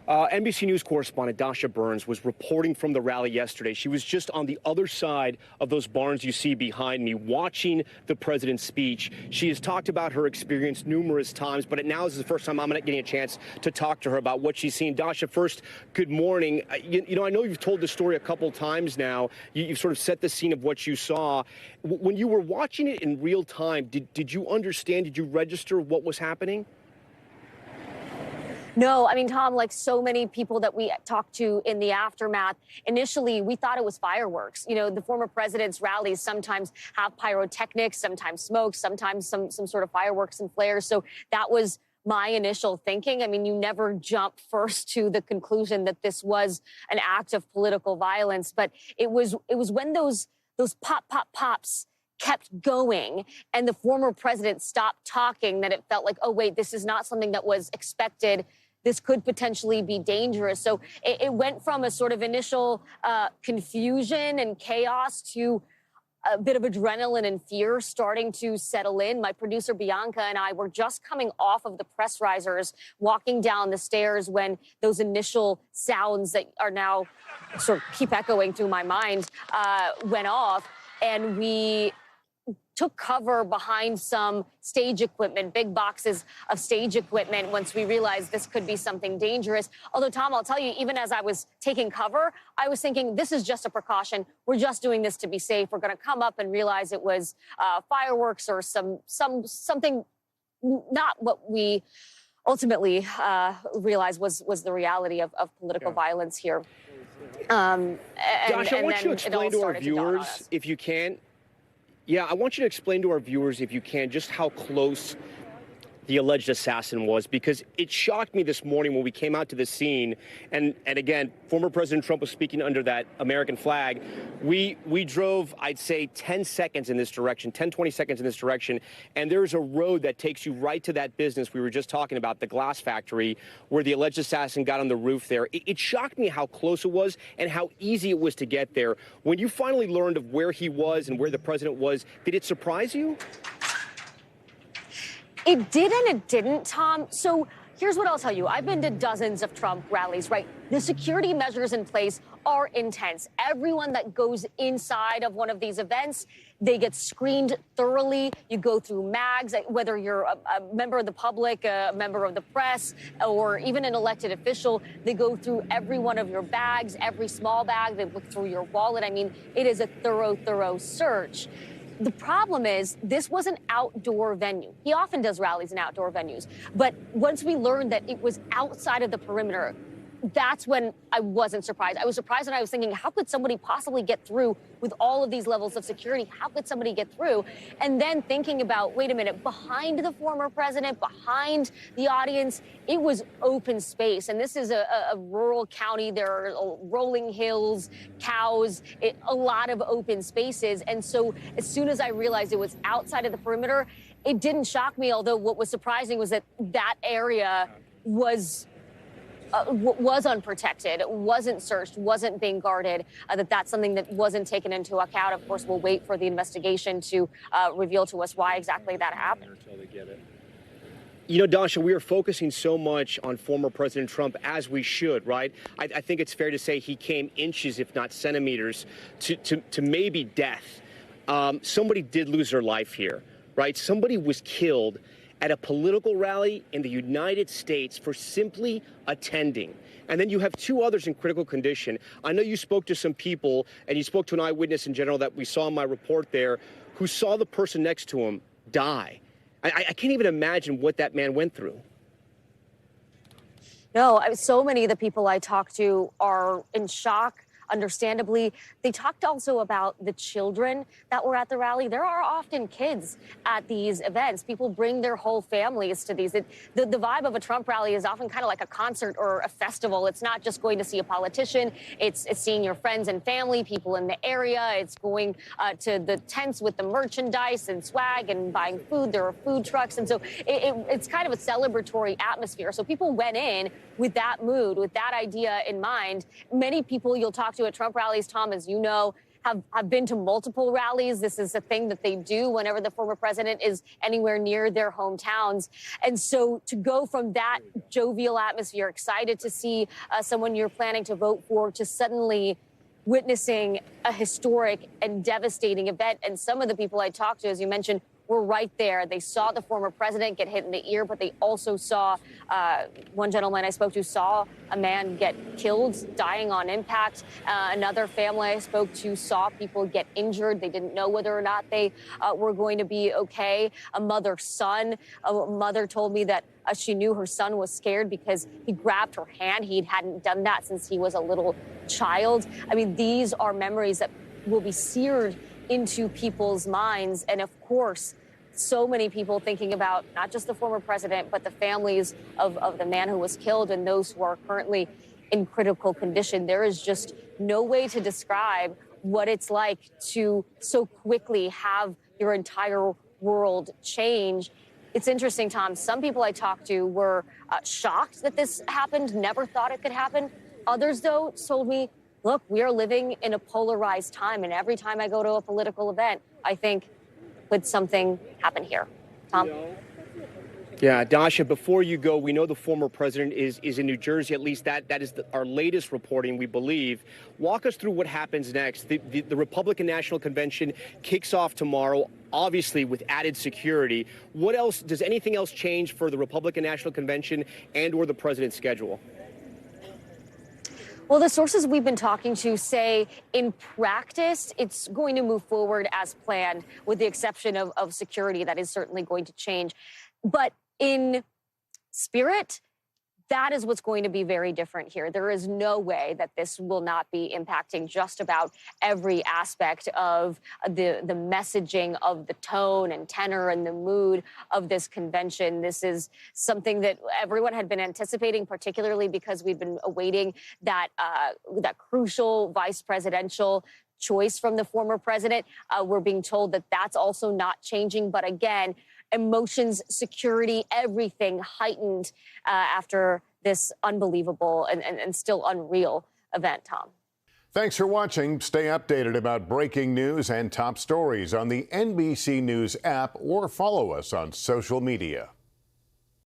NBC News correspondent Dasha Burns was reporting from the rally yesterday. She was just on the other side of those barns you see behind me, watching the president's speech. She has talked about her experience numerous times, but now is the first time I'm getting a chance to talk to her about what she's seen. Dasha, first, good morning. You know, I know you've told this story a couple times now. You've sort of set the scene of what you saw. When you were watching it in real time, did you understand, did you register what was happening? No, I mean, Tom, like so many people that we talked to in the aftermath, initially we thought it was fireworks. You know, the former president's rallies sometimes have pyrotechnics, sometimes smoke, sometimes some sort of fireworks and flares. So that was my initial thinking. I mean, you never jump first to the conclusion that this was an act of political violence, but it was when those pops kept going and the former president stopped talking that it felt like, oh, wait, this is not something that was expected. This could potentially be dangerous. So it went from a sort of initial confusion and chaos to a bit of adrenaline and fear starting to settle in. My producer Bianca and I were just coming off of the press risers, walking down the stairs when those initial sounds that are now sort of keep echoing through my mind went off. And we took cover behind some stage equipment, big boxes of stage equipment, once we realized this could be something dangerous. Although, Tom, I'll tell you, even as I was taking cover, I was thinking, this is just a precaution. We're just doing this to be safe. We're going to come up and realize it was fireworks or something not what we ultimately realized was the reality of political violence here. Josh, I want you to explain to our viewers, if you can. Yeah, I want you to explain to our viewers, if you can, just how close the alleged assassin was, because it shocked me this morning when we came out to the scene. And again, former President Trump was speaking under that American flag. We drove, I'd say, 10 seconds in this direction, 10, 20 seconds in this direction. And there's a road that takes you right to that business we were just talking about, the glass factory, where the alleged assassin got on the roof there. It shocked me how close it was and how easy it was to get there. When you finally learned of where he was and where the president was, did it surprise you? It did and it didn't, Tom. So here's what I'll tell you. I've been to dozens of Trump rallies, right? The security measures in place are intense. Everyone that goes inside of one of these events, they get screened thoroughly. You go through mags, whether you're a member of the public, a member of the press, or even an elected official. They go through every one of your bags, every small bag. They look through your wallet. I mean, it is a thorough search. The problem is this was an outdoor venue. He often does rallies in outdoor venues. But once we learned that it was outside of the perimeter, that's when I wasn't surprised. I was surprised, and I was thinking, how could somebody possibly get through with all of these levels of security? How could somebody get through? And then thinking about, wait a minute, behind the former president, behind the audience, it was open space. And this is a rural county. There are rolling hills, cows, a lot of open spaces. And so as soon as I realized it was outside of the perimeter, it didn't shock me. Although what was surprising was that that area was unprotected, wasn't searched, wasn't being guarded, that's something that wasn't taken into account. Of course, we'll wait for the investigation to reveal to us why exactly that happened. You know, Dasha, we are focusing so much on former President Trump, as we should, right? I think it's fair to say he came inches, if not centimeters, to maybe death. Somebody did lose their life here, right? Somebody was killed at a political rally in the United States for simply attending. And then you have two others in critical condition. I know you spoke to some people, and you spoke to an eyewitness in general that we saw in my report there, who saw the person next to him die. I can't even imagine what that man went through. No, so many of the people I talked to are in shock. Understandably, they talked also about the children that were at the rally. There are often kids at these events. People bring their whole families to these. The vibe of a Trump rally is often kind of like a concert or a festival. It's not just going to see a politician. It's seeing your friends and family, people in the area. It's going to the tents with the merchandise and swag and buying food. There are food trucks. And so it's kind of a celebratory atmosphere. So people went in with that mood, with that idea in mind. Many people you'll talk to at Trump rallies, Tom, as you know, have been to multiple rallies. This is a thing that they do whenever the former president is anywhere near their hometowns. And so to go from that jovial atmosphere, excited to see someone you're planning to vote for, to suddenly witnessing a historic and devastating event. And some of the people I talked to, as you mentioned, were right there. They saw the former president get hit in the ear, but they also saw, one gentleman I spoke to saw a man get killed, dying on impact. Another family I spoke to saw people get injured. They didn't know whether or not they were going to be okay. A mother told me that she knew her son was scared because he grabbed her hand. He hadn't done that since he was a little child. I mean, these are memories that will be seared into people's minds. And of course, so many people thinking about not just the former president, but the families of the man who was killed and those who are currently in critical condition. There is just no way to describe what it's like to so quickly have your entire world change. It's interesting, Tom. Some people I talked to were shocked that this happened, never thought it could happen. Others, though, told me, look, we are living in a polarized time, and every time I go to a political event, I think, could something happen here? Tom? Yeah, Dasha, before you go, we know the former president is in New Jersey. At least that is our latest reporting, we believe. Walk us through what happens next. The Republican National Convention kicks off tomorrow, obviously with added security. What else, does anything else change for the Republican National Convention and or the president's schedule? Well, the sources we've been talking to say in practice, it's going to move forward as planned, with the exception of security. That is certainly going to change. But in spirit, that is what's going to be very different here. There is no way that this will not be impacting just about every aspect of the messaging, of the tone and tenor and the mood of this convention. This is something that everyone had been anticipating, particularly because we've been awaiting that crucial vice presidential choice from the former president. We're being told that that's also not changing. But again, emotions, security, everything heightened after this unbelievable and still unreal event, Tom. Thanks for watching. Stay updated about breaking news and top stories on the NBC News app or follow us on social media.